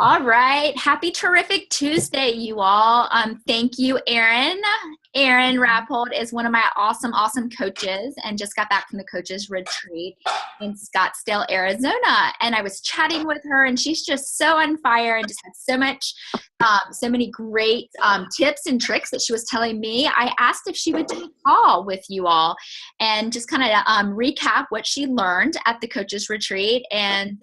All right. Happy terrific Tuesday, you all. Thank you, Erin. Erin Rappold is one of my awesome coaches and just got back from the coaches retreat in Scottsdale, Arizona. And I was chatting with her and she's just so on fire and just had so many great tips and tricks that she was telling me. I asked if she would do a call with you all and just kind of recap what she learned at the coaches retreat. And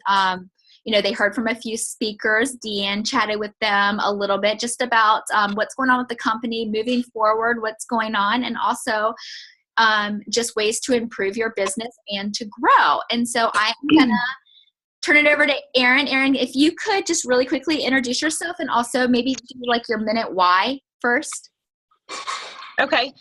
they heard from a few speakers. Deanne chatted with them a little bit just about what's going on with the company moving forward, what's going on, and also just ways to improve your business and to grow. And so I'm going to turn it over to Erin. Erin, if you could just really quickly introduce yourself and also maybe do like your minute why first. Okay.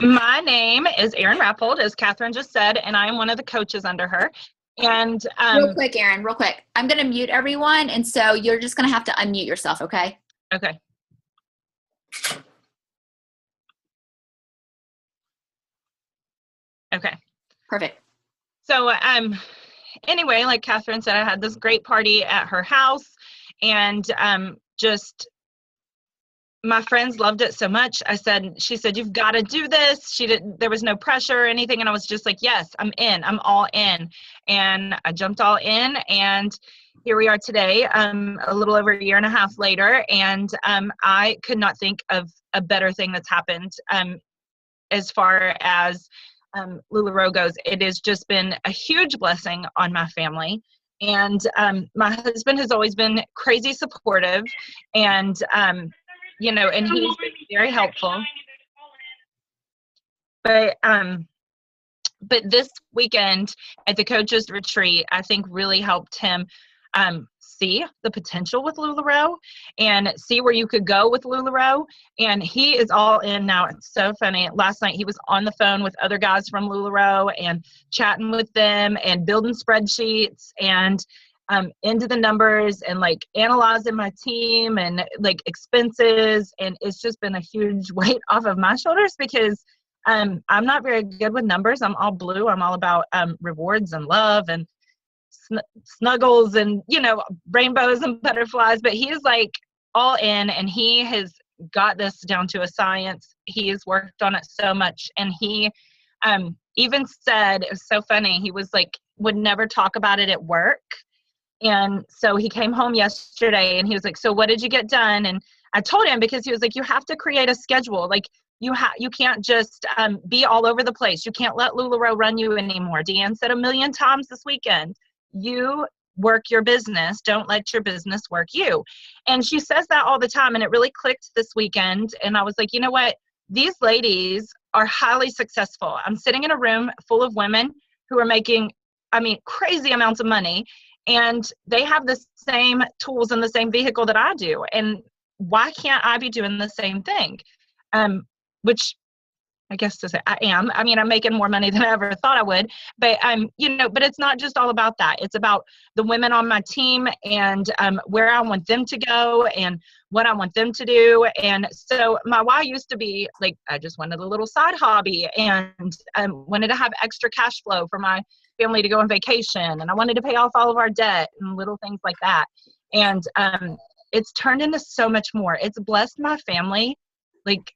My name is Erin Rappold, as Catherine just said, and I am one of the coaches under her. And real quick, Erin, real quick. I'm going to mute everyone, and so you're just going to have to unmute yourself, okay? Okay. Okay. Perfect. So, anyway, like Catherine said, I had this great party at her house, and just my friends loved it so much. She said, you've got to do this. There was no pressure or anything. And I was just like, yes, I'm in, I'm all in. And I jumped all in, and here we are today, a little over a year and a half later. And I could not think of a better thing that's happened as far as LuLaRoe goes. It has just been a huge blessing on my family. And my husband has always been crazy supportive, and and he's been very helpful. But this weekend at the coaches retreat, I think really helped him see the potential with LuLaRoe and see where you could go with LuLaRoe. And he is all in now. It's so funny. Last night he was on the phone with other guys from LuLaRoe and chatting with them and building spreadsheets and into the numbers and like analyzing my team and like expenses. And it's just been a huge weight off of my shoulders because I'm not very good with numbers. I'm all blue. I'm all about rewards and love and snuggles and, rainbows and butterflies. But he is like all in, and he has got this down to a science. He has worked on it so much. And he even said, it was so funny, he was like, would never talk about it at work. And so he came home yesterday and he was like, so what did you get done? And I told him, because he was like, you have to create a schedule. Like you can't just be all over the place. You can't let LuLaRoe run you anymore. Deanne said 1,000,000 times this weekend, you work your business. Don't let your business work you. And she says that all the time. And it really clicked this weekend. And I was like, you know what? These ladies are highly successful. I'm sitting in a room full of women who are making, crazy amounts of money. And they have the same tools and the same vehicle that I do. And why can't I be doing the same thing? Which I guess to say I am. I'm making more money than I ever thought I would. But, but it's not just all about that. It's about the women on my team and where I want them to go and what I want them to do. And so my why used to be like, I just wanted a little side hobby and wanted to have extra cash flow for my family to go on vacation, and I wanted to pay off all of our debt and little things like that. And it's turned into so much more. It's blessed my family like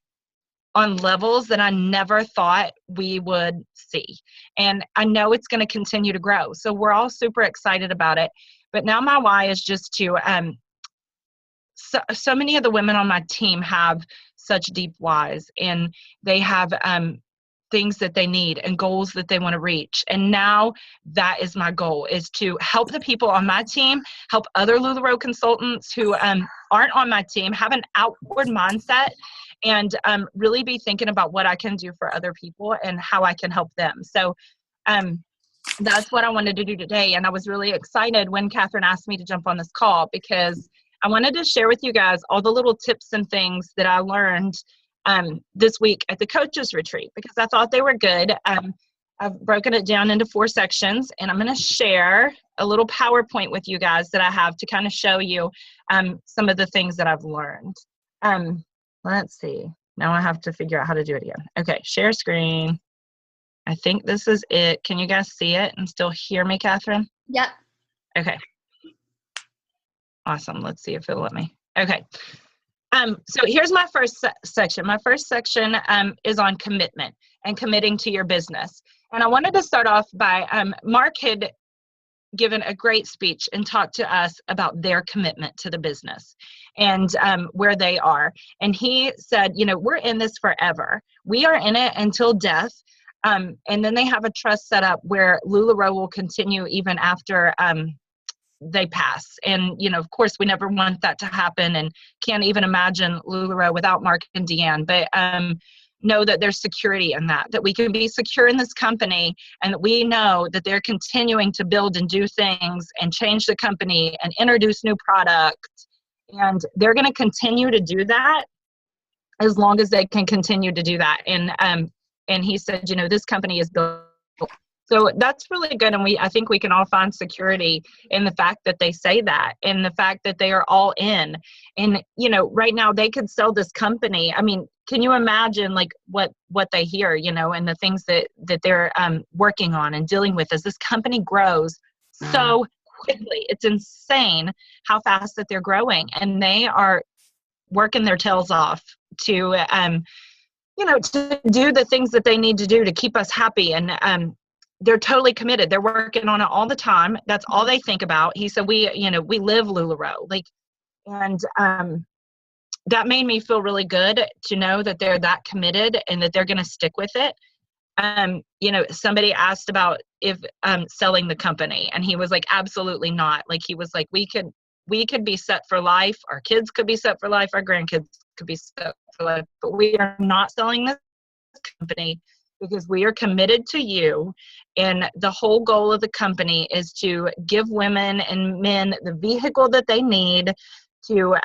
on levels that I never thought we would see. And I know it's going to continue to grow. So we're all super excited about it. But now my why is just to so many of the women on my team have such deep whys, and they have things that they need and goals that they want to reach. And now that is my goal, is to help the people on my team, help other LuLaRoe consultants who aren't on my team, have an outward mindset and really be thinking about what I can do for other people and how I can help them. So that's what I wanted to do today. And I was really excited when Catherine asked me to jump on this call, because I wanted to share with you guys all the little tips and things that I learned this week at the coaches retreat, because I thought they were good. I've broken it down into 4 sections, and I'm going to share a little PowerPoint with you guys that I have to kind of show you some of the things that I've learned. Let's see. Now I have to figure out how to do it again. Okay, share screen. I think this is it. Can you guys see it and still hear me, Catherine? Yep. Okay. Awesome. Let's see if it'll let me. Okay. So here's my first section. My first section is on commitment and committing to your business. And I wanted to start off by Mark had given a great speech and talked to us about their commitment to the business and where they are. And he said, you know, we're in this forever. We are in it until death. And then they have a trust set up where LuLaRoe will continue even after they pass. And, you know, of course, we never want that to happen and can't even imagine LuLaRoe without Mark and Deanne. But know that there's security in that we can be secure in this company, and that we know that they're continuing to build and do things and change the company and introduce new products. And they're going to continue to do that as long as they can continue to do that. And he said, you know, this company is built. So that's really good. And I think we can all find security in the fact that they say that, and the fact that they are all in. And, you know, right now they could sell this company. I mean, can you imagine like what they hear, you know, and the things that they're working on and dealing with as this company grows so quickly. It's insane how fast that they're growing, and they are working their tails off to, you know, to do the things that they need to do to keep us happy. And, they're totally committed. They're working on it all the time. That's all they think about. He said, we live LuLaRoe. Like, and that made me feel really good to know that they're that committed and that they're going to stick with it. You know, somebody asked about if selling the company, and he was like, absolutely not. Like, he was like, we could be set for life. Our kids could be set for life. Our grandkids could be set for life, but we are not selling this company, because we are committed to you. And the whole goal of the company is to give women and men the vehicle that they need to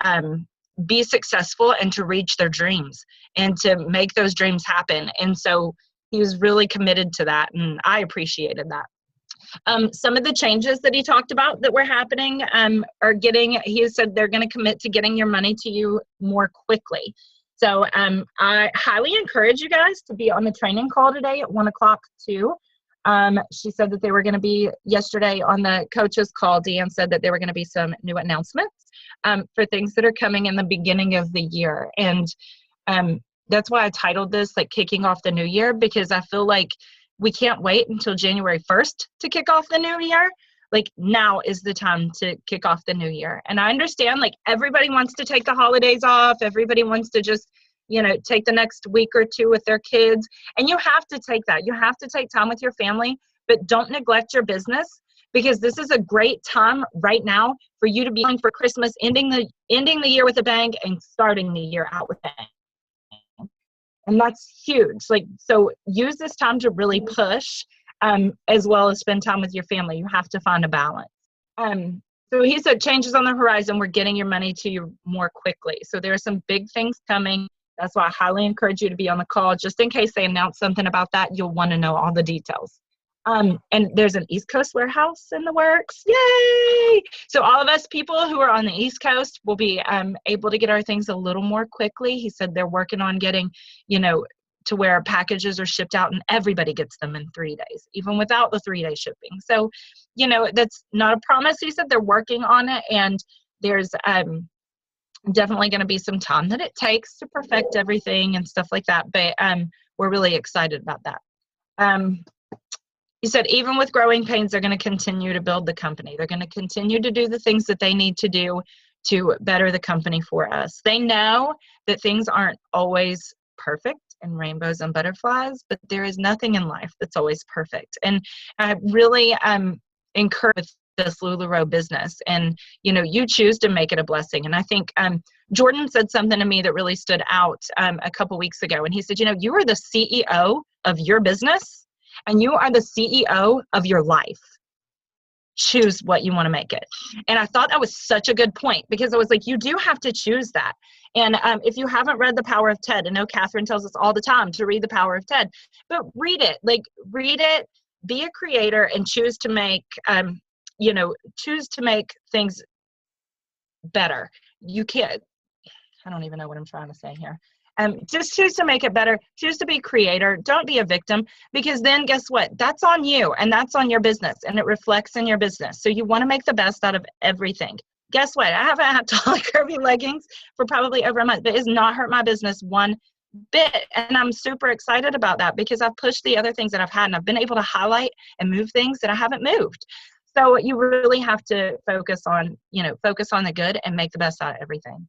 be successful and to reach their dreams and to make those dreams happen. And so he was really committed to that, and I appreciated that. Some of the changes that he talked about that were happening he said they're going to commit to getting your money to you more quickly. So I highly encourage you guys to be on the training call today at 1:00 too. She said that they were going to be yesterday on the coaches call. Deanne said that there were going to be some new announcements for things that are coming in the beginning of the year. And that's why I titled this like kicking off the new year, because I feel like we can't wait until January 1st to kick off the new year. Like, now is the time to kick off the new year. And I understand, like, everybody wants to take the holidays off. Everybody wants to just, you know, take the next week or two with their kids. And you have to take that. You have to take time with your family, but don't neglect your business, because this is a great time right now for you to be planning for Christmas, ending the year with a bang and starting the year out with a bang. And that's huge. Like, so use this time to really push, as well as spend time with your family. You have to find a balance. So he said, changes on the horizon. We're getting your money to you more quickly. So there are some big things coming. That's why I highly encourage you to be on the call. Just in case they announce something about that, you'll want to know all the details. And there's an East Coast warehouse in the works. Yay! So all of us people who are on the East Coast will be able to get our things a little more quickly. He said they're working on getting, you know, to where packages are shipped out and everybody gets them in 3 days, even without the 3-day shipping. So, you know, that's not a promise. He said they're working on it, and there's definitely going to be some time that it takes to perfect everything and stuff like that. But we're really excited about that. He said, even with growing pains, they're going to continue to build the company. They're going to continue to do the things that they need to do to better the company for us. They know that things aren't always perfect and rainbows and butterflies, but there is nothing in life that's always perfect. And I really encourage this LuLaRoe business, and, you know, you choose to make it a blessing. And I think Jordan said something to me that really stood out a couple weeks ago. And he said, you know, you are the CEO of your business, and you are the CEO of your life. Choose what you want to make it. And I thought that was such a good point, because I was like, you do have to choose that. And if you haven't read The Power of Ted, I know Catherine tells us all the time to read The Power of Ted, but read it, be a creator, and choose to make, choose to make things better. You can't, I don't even know what I'm trying to say here. Just choose to make it better. Choose to be creator. Don't be a victim, because then guess what? That's on you, and that's on your business, and it reflects in your business. So you want to make the best out of everything. guess what? I haven't had tall, curvy leggings for probably over a month, but it's not hurt my business one bit. And I'm super excited about that because I've pushed the other things that I've had, and I've been able to highlight and move things that I haven't moved. So you really have to focus on the good and make the best out of everything.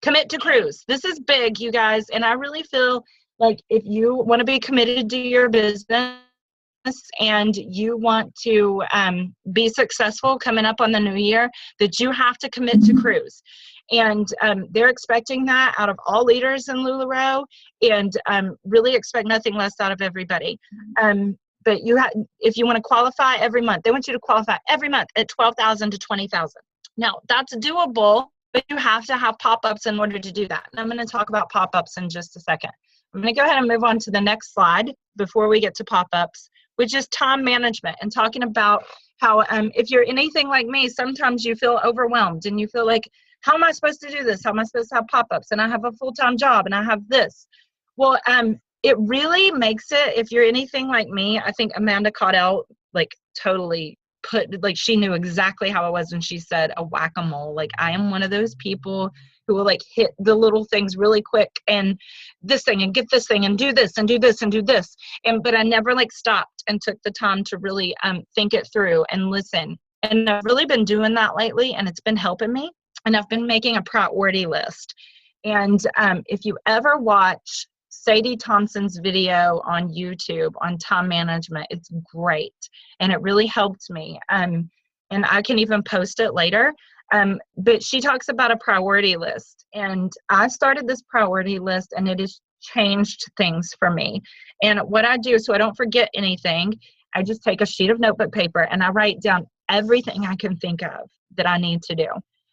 Commit to cruise. This is big, you guys. And I really feel like if you want to be committed to your business and you want to be successful coming up on the new year, that you have to commit to cruise. And they're expecting that out of all leaders in LuLaRoe, and really expect nothing less out of everybody. But if you want to qualify every month, they want you to qualify every month at $12,000 to $20,000. Now, that's doable, but you have to have pop-ups in order to do that. And I'm going to talk about pop-ups in just a second. I'm going to go ahead and move on to the next slide before we get to pop-ups, which is time management, and talking about how if you're anything like me, sometimes you feel overwhelmed and you feel like, how am I supposed to do this? How am I supposed to have pop-ups? And I have a full-time job and I have this. Well, it really makes it, if you're anything like me, I think Amanda Caudell, totally she knew exactly how I was when she said a whack-a-mole. I am one of those people who will hit the little things really quick, and this thing and get this thing and do this and do this and do this. But I never stopped and took the time to really think it through and listen. And I've really been doing that lately, and it's been helping me. And I've been making a priority list. And if you ever watch Sadie Thompson's video on YouTube on time management, it's great. And it really helped me. And I can even post it later. But she talks about a priority list. And I started this priority list, and it has changed things for me. And what I do, so I don't forget anything, I just take a sheet of notebook paper and I write down everything I can think of that I need to do.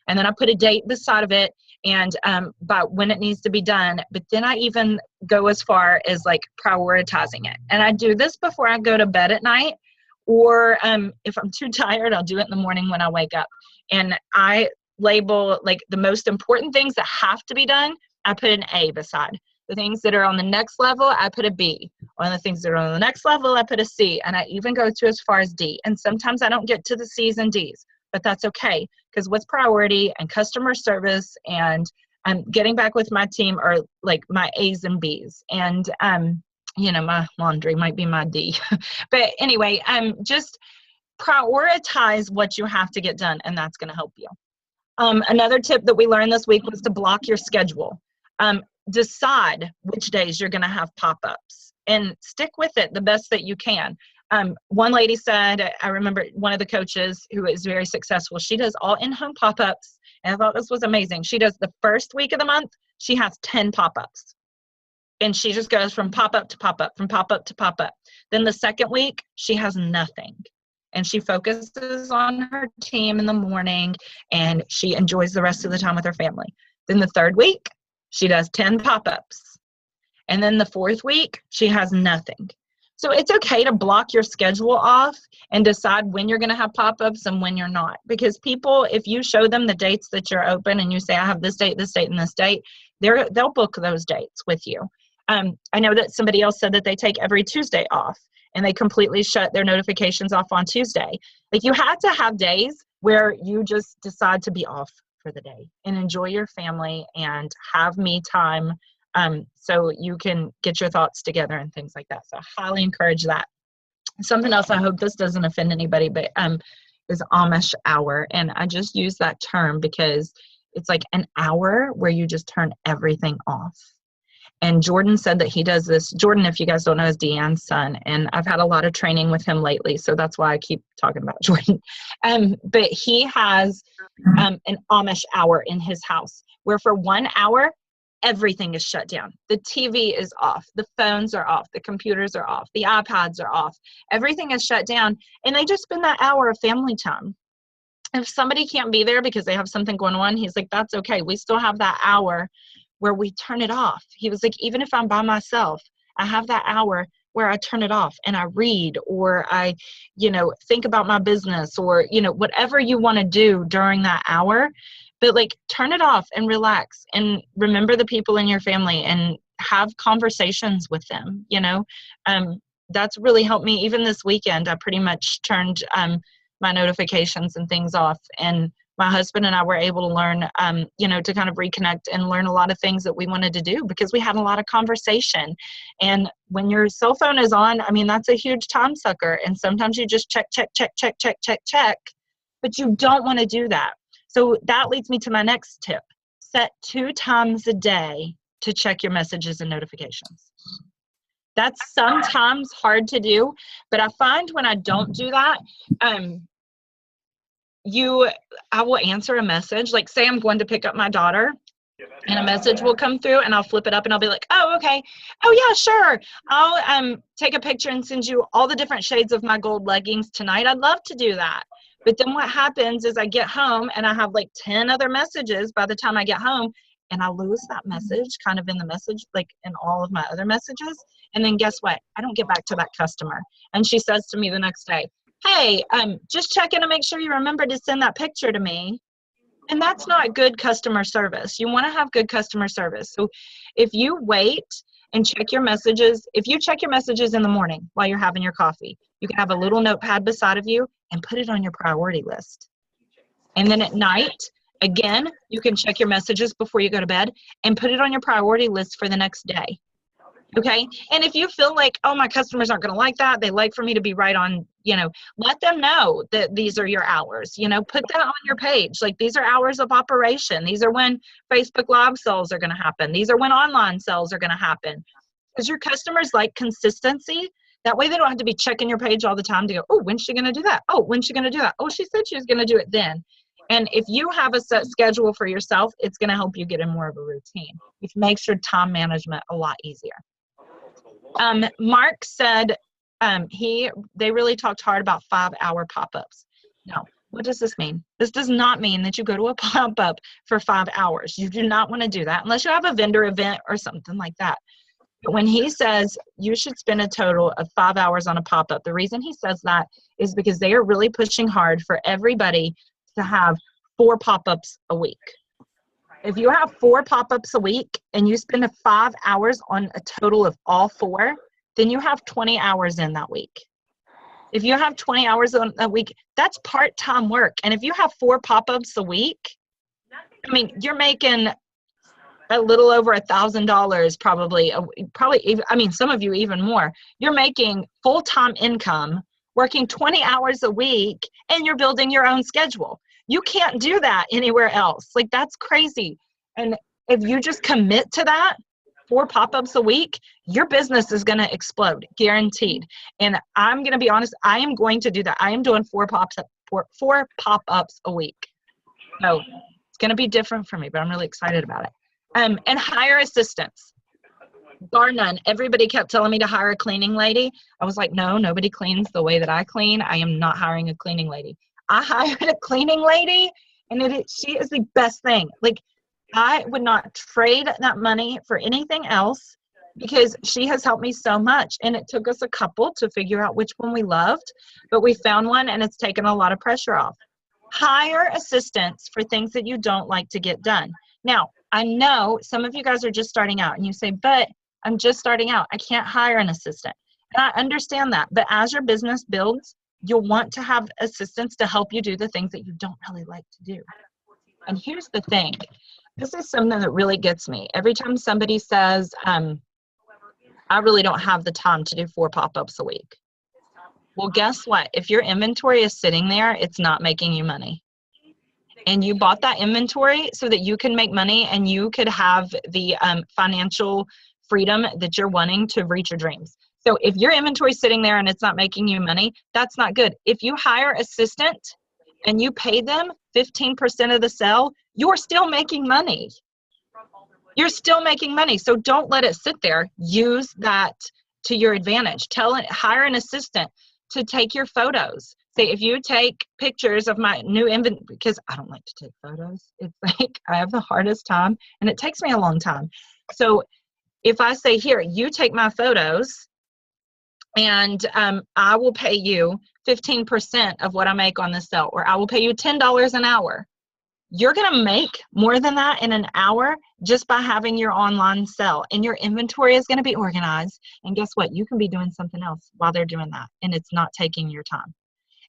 And then I put a date beside of it and about when it needs to be done. But then I even go as far as prioritizing it. And I do this before I go to bed at night, or if I'm too tired, I'll do it in the morning when I wake up. And I label the most important things that have to be done, I put an A beside. The things that are on the next level, I put a B. On the things that are on the next level, I put a C. And I even go to as far as D. And sometimes I don't get to the C's and D's. But that's okay, because what's priority and customer service and getting back with my team are my A's and B's. And, my laundry might be my D. But anyway, just prioritize what you have to get done, and that's going to help you. Another tip that we learned this week was to block your schedule. Decide which days you're going to have pop-ups and stick with it the best that you can. One lady said, I remember one of the coaches who is very successful, she does all in-home pop-ups, and I thought this was amazing. She does the first week of the month, she has 10 pop-ups. And she just goes from pop-up to pop-up, from pop-up to pop-up. Then the second week, she has nothing. And she focuses on her team in the morning, and she enjoys the rest of the time with her family. Then the third week, she does 10 pop-ups. And then the fourth week, she has nothing. So it's okay to block your schedule off and decide when you're going to have pop-ups and when you're not. Because people, if you show them the dates that you're open and you say, I have this date, and this date, they'll book those dates with you. I know that somebody else said that they take every Tuesday off and they completely shut their notifications off on Tuesday. You have to have days where you just decide to be off for the day and enjoy your family and have me time. So you can get your thoughts together and things like that. So I highly encourage that. Something else, I hope this doesn't offend anybody, but is Amish hour. And I just use that term because it's an hour where you just turn everything off. And Jordan said that he does this. Jordan, if you guys don't know, is Deanne's son. And I've had a lot of training with him lately. So that's why I keep talking about Jordan. But he has an Amish hour in his house where for 1 hour, everything is shut down. The TV is off. The phones are off. The computers are off. The iPads are off. Everything is shut down. And they just spend that hour of family time. If somebody can't be there because they have something going on, he's like, that's okay. We still have that hour where we turn it off. He was like, even if I'm by myself, I have that hour where I turn it off and I read, or I, think about my business, or, whatever you want to do during that hour. But turn it off and relax and remember the people in your family and have conversations with them. That's really helped me. Even this weekend, I pretty much turned my notifications and things off and my husband and I were able to learn, to kind of reconnect and learn a lot of things that we wanted to do because we had a lot of conversation. And when your cell phone is on, I mean, that's a huge time sucker. And sometimes you just check, but you don't want to do that. So that leads me to my next tip. Set 2 times a day to check your messages and notifications. That's sometimes hard to do, but I find when I don't do that, I will answer a message. Like, say I'm going to pick up my daughter and a message will come through and I'll flip it up and I'll be like, oh, okay. Oh yeah, sure. I'll take a picture and send you all the different shades of my gold leggings tonight. I'd love to do that. But then what happens is I get home and I have like 10 other messages by the time I get home, and I lose that message kind of in the message, like in all of my other messages. And then guess what? I don't get back to that customer. And she says to me the next day, hey, just check in to make sure you remember to send that picture to me. And that's not good customer service. You want to have good customer service. So if you wait and check your messages, if you check your messages in the morning while you're having your coffee, you can have a little notepad beside of you and put it on your priority list. And then at night, again, you can check your messages before you go to bed and put it on your priority list for the next day. Okay. And if you feel like, oh, my customers aren't going to like that, they like for me to be right on, let them know that these are your hours, put that on your page. Like, these are hours of operation. These are when Facebook Live sales are going to happen. These are when online sales are going to happen. Because your customers like consistency. That way they don't have to be checking your page all the time to go, oh, when's she going to do that? Oh, when's she going to do that? Oh, she said she was going to do it then. And if you have a set schedule for yourself, it's going to help you get in more of a routine, which makes your time management a lot easier. Mark said they really talked hard about 5-hour pop-ups. Now, what does this mean? This does not mean that you go to a pop-up for 5 hours. You do not want to do that unless you have a vendor event or something like that. But when he says you should spend a total of 5 hours on a pop-up, the reason he says that is because they are really pushing hard for everybody to have 4 pop-ups a week. If you have 4 pop-ups a week and you spend 5 hours on a total of all 4, then you have 20 hours in that week. If you have 20 hours on a week, that's part-time work. And if you have 4 pop-ups a week, I mean, you're making a little over $1,000 probably even, I mean, some of you even more. You're making full-time income, working 20 hours a week, and you're building your own schedule. You can't do that anywhere else. Like, that's crazy. And if you just commit to that, 4 pop-ups a week, your business is going to explode, guaranteed. And I'm going to be honest, I am going to do that. I am doing 4 pop-ups a week. So it's going to be different for me, but I'm really excited about it. And hire assistants. Bar none. Everybody kept telling me to hire a cleaning lady. I was like, no, nobody cleans the way that I clean. I am not hiring a cleaning lady. I hired a cleaning lady, and she is the best thing. Like, I would not trade that money for anything else because she has helped me so much. And it took us a couple to figure out which one we loved, but we found one, and it's taken a lot of pressure off. Hire assistants for things that you don't like to get done. Now, I know some of you guys are just starting out, and you say, but I'm just starting out. I can't hire an assistant. And I understand that. But as your business builds, you'll want to have assistants to help you do the things that you don't really like to do. And here's the thing. This is something that really gets me. Every time somebody says, I really don't have the time to do 4 pop-ups a week. Well, guess what? If your inventory is sitting there, it's not making you money. And you bought that inventory so that you can make money and you could have the financial freedom that you're wanting to reach your dreams. So if your inventory is sitting there and it's not making you money, that's not good. If you hire assistant and you pay them 15% of the sale, you're still making money. You're still making money. So don't let it sit there. Use that to your advantage. Hire an assistant to take your photos. Say, if you take pictures of my new inventory, because I don't like to take photos. It's like I have the hardest time and it takes me a long time. So if I say, here, you take my photos and I will pay you 15% of what I make on this sale, or I will pay you $10 an hour. You're going to make more than that in an hour just by having your online sell, and your inventory is going to be organized. And guess what? You can be doing something else while they're doing that, and it's not taking your time.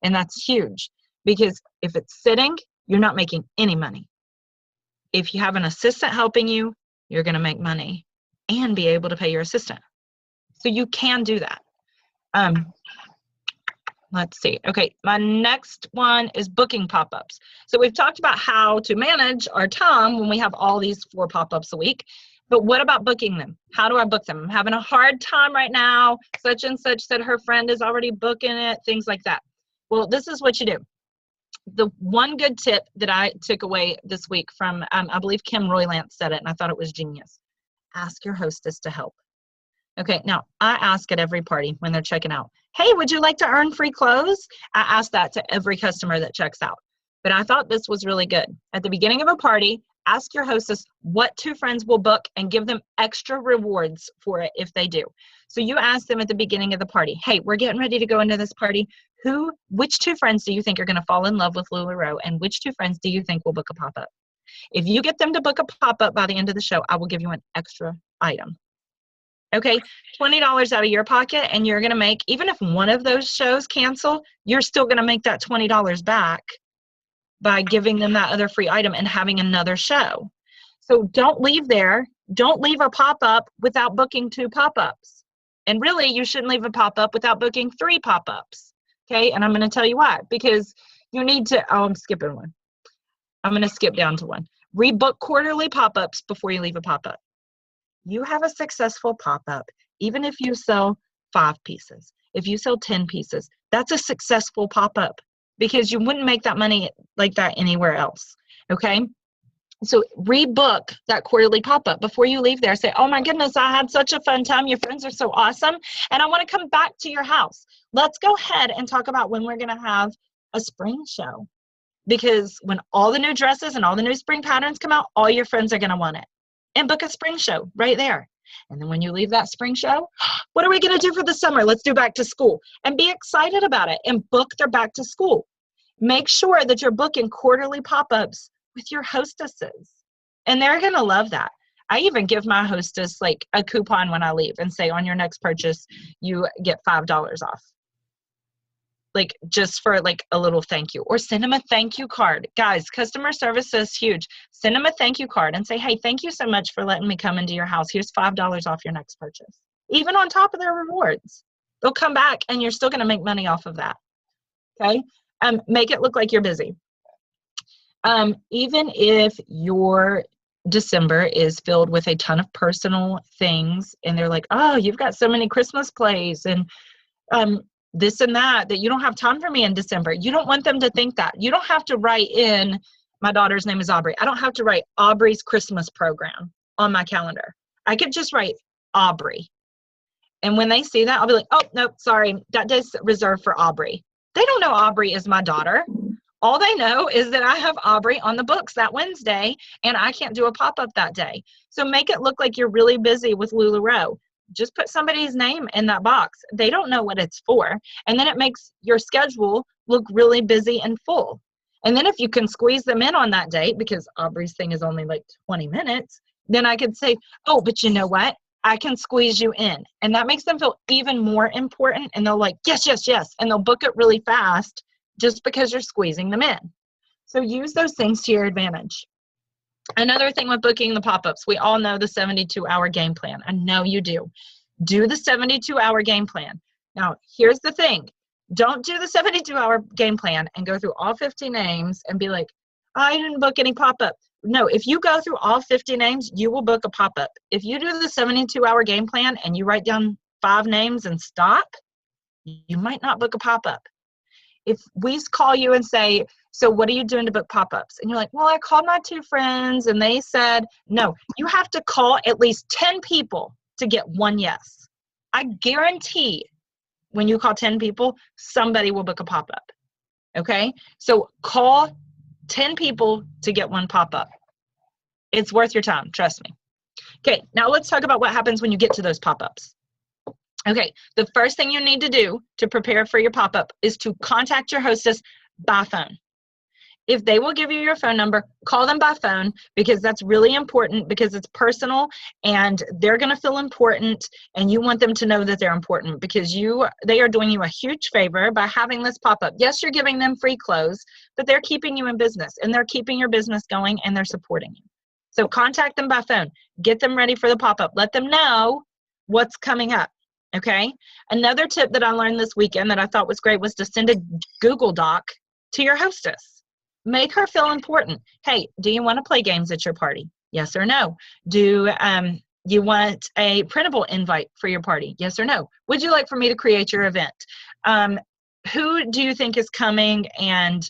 And that's huge, because if it's sitting, you're not making any money. If you have an assistant helping you, you're going to make money and be able to pay your assistant. So you can do that. Let's see. Okay, my next one is booking pop-ups. So we've talked about how to manage our time when we have all these 4 pop-ups a week. But what about booking them? How do I book them? I'm having a hard time right now. Such and such said her friend is already booking it, things like that. Well, this is what you do. The one good tip that I took away this week from, I believe Kim Roylance said it, and I thought it was genius. Ask your hostess to help. Okay, now I ask at every party when they're checking out, hey, would you like to earn free clothes? I ask that to every customer that checks out. But I thought this was really good. At the beginning of a party, ask your hostess what 2 friends will book and give them extra rewards for it if they do. So you ask them at the beginning of the party, hey, we're getting ready to go into this party. Which 2 friends do you think are going to fall in love with LuLaRoe, and which 2 friends do you think will book a pop-up? If you get them to book a pop-up by the end of the show, I will give you an extra item. Okay, $20 out of your pocket, and you're going to make, even if one of those shows cancel, you're still going to make that $20 back by giving them that other free item and having another show. So don't leave there. Don't leave a pop-up without booking 2 pop-ups. And really, you shouldn't leave a pop-up without booking 3 pop-ups. Okay, and I'm going to tell you why. Because you need to, I'm skipping one. I'm going to skip down to one. Rebook quarterly pop-ups before you leave a pop-up. You have a successful pop-up, even if you sell 5 pieces. If you sell 10 pieces, that's a successful pop-up because you wouldn't make that money like that anywhere else, okay? So rebook that quarterly pop-up before you leave there. Say, oh my goodness, I had such a fun time. Your friends are so awesome, and I want to come back to your house. Let's go ahead and talk about when we're going to have a spring show, because when all the new dresses and all the new spring patterns come out, all your friends are going to want it. And book a spring show right there. And then when you leave that spring show, what are we going to do for the summer? Let's do back to school. And be excited about it and book their back to school. Make sure that you're booking quarterly pop-ups with your hostesses. And they're going to love that. I even give my hostess like a coupon when I leave and say, on your next purchase, you get $5 off. Like just for like a little thank you, or send them a thank you card. Guys, customer service is huge. Send them a thank you card and say, hey, thank you so much for letting me come into your house. Here's $5 off your next purchase. Even on top of their rewards, they'll come back and you're still going to make money off of that. Okay. Make it look like you're busy. Even if your December is filled with a ton of personal things and they're like, oh, you've got so many Christmas plays and, this and that you don't have time for me in December. You don't want them to think that. You don't have to write in, my daughter's name is Aubrey. I don't have to write Aubrey's Christmas program on my calendar. I could just write Aubrey. And when they see that, I'll be like, oh, nope, sorry, that day's reserved for Aubrey. They don't know Aubrey is my daughter. All they know is that I have Aubrey on the books that Wednesday and I can't do a pop-up that day. So make it look like you're really busy with LuLaRoe. Just put somebody's name in that box. They don't know what it's for. And then it makes your schedule look really busy and full. And then if you can squeeze them in on that date, because Aubrey's thing is only like 20 minutes, then I could say, oh, but you know what? I can squeeze you in. And that makes them feel even more important. And they'll like, yes, yes, yes. And they'll book it really fast just because you're squeezing them in. So use those things to your advantage. Another thing with booking the pop-ups, we all know the 72-hour game plan. I know you do. Do the 72-hour game plan. Now, here's the thing. Don't do the 72-hour game plan and go through all 50 names and be like, I didn't book any pop-up. No, if you go through all 50 names, you will book a pop-up. If you do the 72-hour game plan and you write down 5 names and stop, you might not book a pop-up. If we call you and say, so what are you doing to book pop-ups? And you're like, well, I called my 2 friends and they said, no, you have to call at least 10 people to get 1 yes. I guarantee when you call 10 people, somebody will book a pop-up. Okay? So call 10 people to get 1 pop-up. It's worth your time. Trust me. Okay. Now let's talk about what happens when you get to those pop-ups. Okay. The first thing you need to do to prepare for your pop-up is to contact your hostess by phone. If they will give you your phone number, call them by phone, because that's really important, because it's personal and they're going to feel important, and you want them to know that they're important, because they are doing you a huge favor by having this pop up. Yes, you're giving them free clothes, but they're keeping you in business, and they're keeping your business going, and they're supporting you. So contact them by phone, get them ready for the pop up, let them know what's coming up. Okay. Another tip that I learned this weekend that I thought was great was to send a Google Doc to your hostess. Make her feel important. Hey, do you want to play games at your party? Yes or no? Do you want a printable invite for your party? Yes or no? Would you like for me to create your event? Who do you think is coming? And,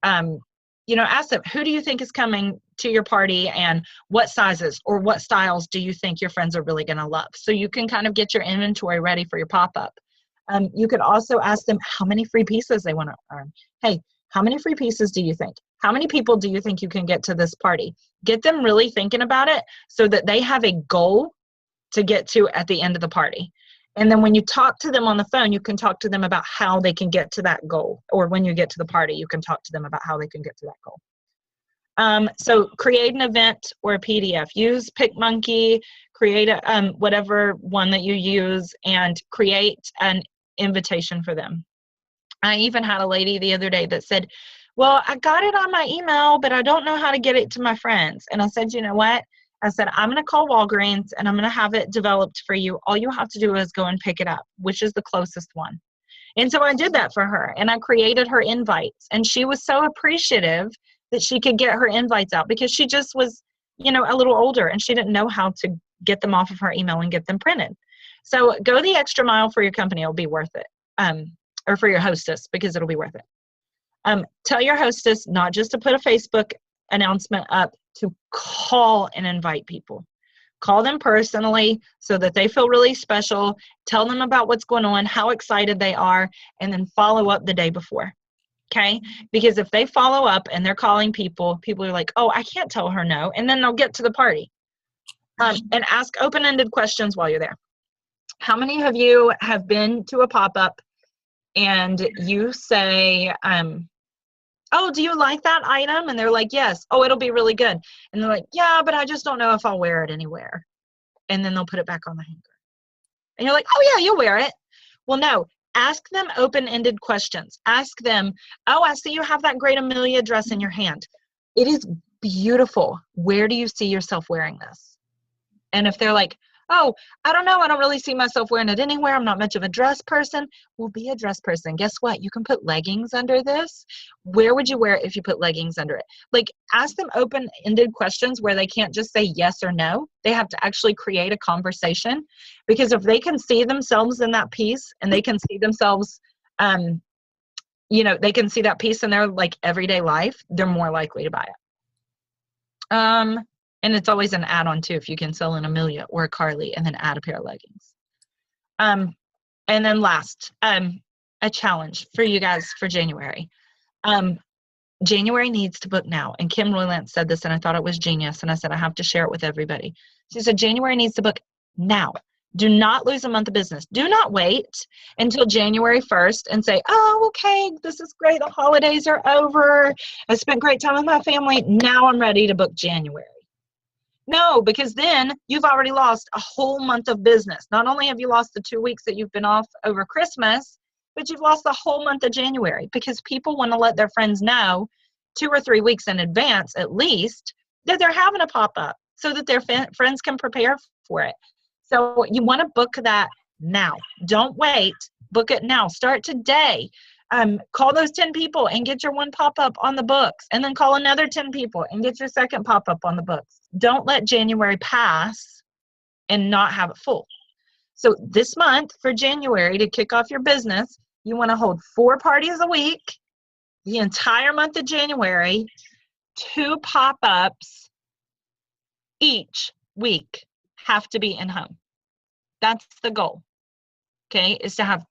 ask them, who do you think is coming to your party, and what sizes or what styles do you think your friends are really going to love? So you can kind of get your inventory ready for your pop-up. You could also ask them how many free pieces they want to earn. Hey, how many free pieces do you think? How many people do you think you can get to this party? Get them really thinking about it so that they have a goal to get to at the end of the party. And then when you talk to them on the phone, you can talk to them about how they can get to that goal. Or when you get to the party, you can talk to them about how they can get to that goal. So create an event or a PDF. Use PicMonkey, create whatever one that you use, and create an invitation for them. I even had a lady the other day that said, well, I got it on my email, but I don't know how to get it to my friends. And I said, you know what? I said, I'm going to call Walgreens and I'm going to have it developed for you. All you have to do is go and pick it up, which is the closest one. And so I did that for her, and I created her invites, and she was so appreciative that she could get her invites out, because she just was, a little older, and she didn't know how to get them off of her email and get them printed. So go the extra mile for your company. It'll be worth it. Or for your hostess, because it'll be worth it. Tell your hostess not just to put a Facebook announcement up, to call and invite people. Call them personally so that they feel really special. Tell them about what's going on, how excited they are, and then follow up the day before. Okay? Because if they follow up and they're calling people are like, oh, I can't tell her no. And then they'll get to the party. And ask open-ended questions while you're there. How many of you have been to a pop-up and you say, oh, do you like that item? And they're like, yes. Oh, it'll be really good. And they're like, yeah, but I just don't know if I'll wear it anywhere. And then they'll put it back on the hanger. And you're like, oh, yeah, you'll wear it. Well, no. Ask them open-ended questions. Ask them, oh, I see you have that great Amelia dress in your hand. It is beautiful. Where do you see yourself wearing this? And if they're like, oh, I don't know, I don't really see myself wearing it anywhere, I'm not much of a dress person. Well, be a dress person. Guess what? You can put leggings under this. Where would you wear it if you put leggings under it? Like, ask them open-ended questions where they can't just say yes or no. They have to actually create a conversation, because if they can see themselves in that piece, and they can see themselves, they can see that piece in their like everyday life, they're more likely to buy it. And it's always an add-on too, if you can sell an Amelia or a Carly and then add a pair of leggings. And then last, a challenge for you guys for January. January needs to book now. And Kim Roylance said this, and I thought it was genius. And I said, I have to share it with everybody. She said, January needs to book now. Do not lose a month of business. Do not wait until January 1st and say, oh, okay, this is great. The holidays are over. I spent great time with my family. Now I'm ready to book January. No, because then you've already lost a whole month of business. Not only have you lost the 2 weeks that you've been off over Christmas, but you've lost the whole month of January, because people want to let their friends know 2 or 3 weeks in advance, at least, that they're having a pop-up so that their friends can prepare for it. So you want to book that now. Don't wait. Book it now. Start today. Call those 10 people and get your one pop-up on the books, and then call another 10 people and get your second pop-up on the books. Don't let January pass and not have it full. So this month for January, to kick off your business, you want to hold 4 parties a week, the entire month of January, 2 pop-ups each week have to be in-home. That's the goal. Okay, is to have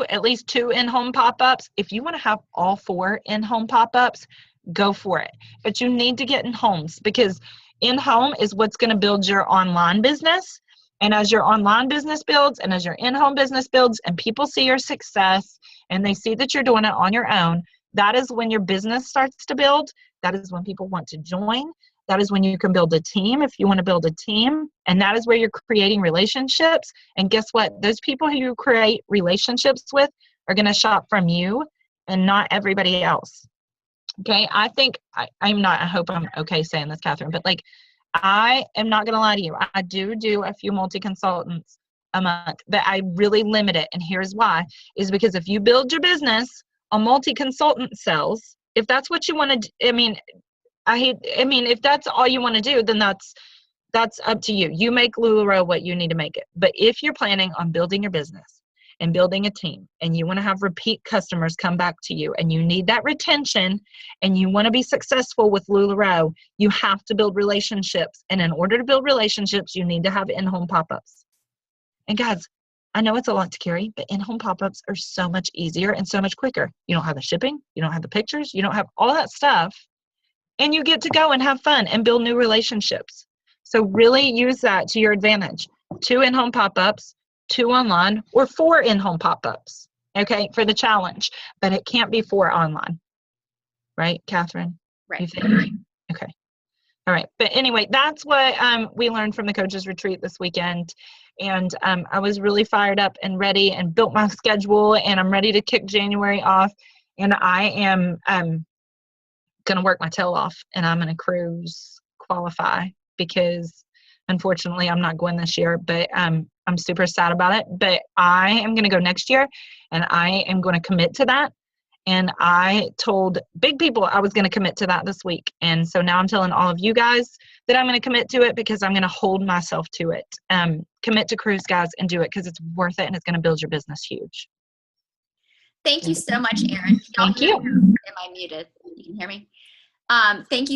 at least 2 in-home pop-ups. If you want to have all 4 in-home pop-ups, go for it. But you need to get in homes, because in-home is what's going to build your online business. And as your online business builds, and as your in-home business builds, and people see your success, and they see that you're doing it on your own, that is when your business starts to build. That is when people want to join. That is when you can build a team if you want to build a team. And that is where you're creating relationships. And guess what? Those people who you create relationships with are going to shop from you and not everybody else. Okay. I think I hope I'm okay saying this, Catherine, but like, I am not going to lie to you. I do a few multi-consultants a month, but I really limit it. And here's why, is because if you build your business on multi-consultant sales, if that's what you want to, if that's all you want to do, then that's up to you. You make LuLaRoe what you need to make it. But if you're planning on building your business and building a team, and you want to have repeat customers come back to you, and you need that retention, and you want to be successful with LuLaRoe, you have to build relationships. And in order to build relationships, you need to have in-home pop-ups. And guys, I know it's a lot to carry, but in-home pop-ups are so much easier and so much quicker. You don't have the shipping, you don't have the pictures, you don't have all that stuff, and you get to go and have fun and build new relationships. So really use that to your advantage. 2 in-home pop-ups, 2 online, or 4 in-home pop-ups, okay, for the challenge. But it can't be 4 online. Right, Catherine? Right. You think? Okay. All right. But anyway, that's what we learned from the coaches retreat this weekend. And I was really fired up and ready and built my schedule, and I'm ready to kick January off. And I am going to work my tail off, and I'm going to cruise qualify, because unfortunately I'm not going this year, but I'm super sad about it. But I am going to go next year, and I am going to commit to that. And I told big people I was going to commit to that this week. And so now I'm telling all of you guys that I'm going to commit to it, because I'm going to hold myself to it. Commit to cruise, guys, and do it, because it's worth it, and it's going to build your business huge. Thank you so much, Erin. Thank you. Am I muted? You can hear me? Thank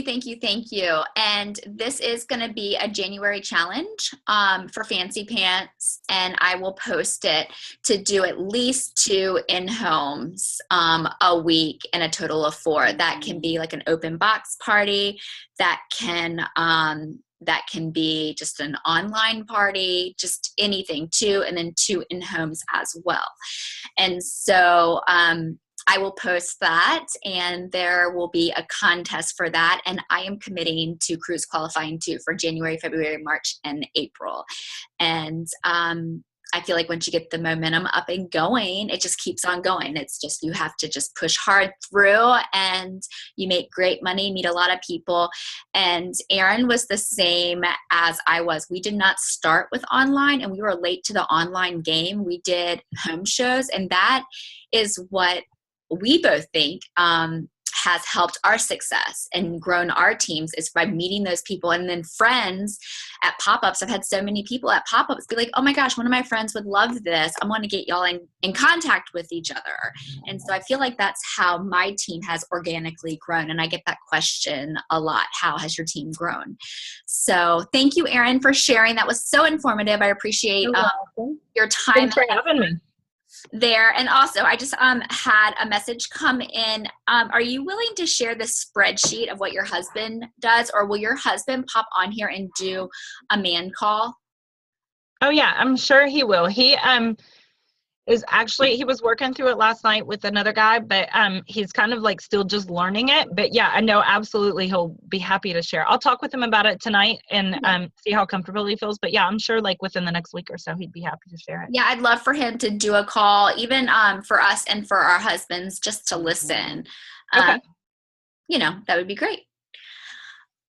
you. And this is going to be a January challenge for Fancy Pants, and I will post it to do at least 2 in-homes a week, and a total of 4. That can be like an open box party. That can be just an online party, just anything, 2, and then 2 in-homes as well. And so I will post that, and there will be a contest for that. And I am committing to cruise qualifying too for January, February, March, and April. And I feel like once you get the momentum up and going, it just keeps on going. It's just, you have to just push hard through, and you make great money, meet a lot of people. And Erin was the same as I was. We did not start with online, and we were late to the online game. We did home shows, and that is what we both think has helped our success and grown our teams, is by meeting those people. And then friends at pop-ups. I've had so many people at pop-ups be like, oh my gosh, one of my friends would love this. I want to get y'all in contact with each other. And so I feel like that's how my team has organically grown. And I get that question a lot. How has your team grown? So thank you, Erin, for sharing. That was so informative. I appreciate your time. Thanks for having me there. And also, I just had a message come in. Are you willing to share the spreadsheet of what your husband does, or will your husband pop on here and do a man call? Oh yeah, I'm sure he will. He he was working through it last night with another guy, but he's kind of like still just learning it. But yeah, I know absolutely he'll be happy to share. I'll talk with him about it tonight and see how comfortable he feels. But yeah, I'm sure like within the next week or so he'd be happy to share it. Yeah, I'd love for him to do a call, even for us and for our husbands, just to listen. Okay. That would be great.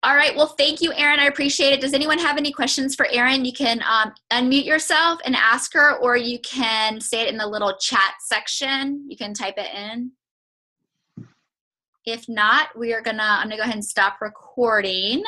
All right. Well, thank you, Erin. I appreciate it. Does anyone have any questions for Erin? You can unmute yourself and ask her, or you can say it in the little chat section. You can type it in. If not, I'm going to go ahead and stop recording.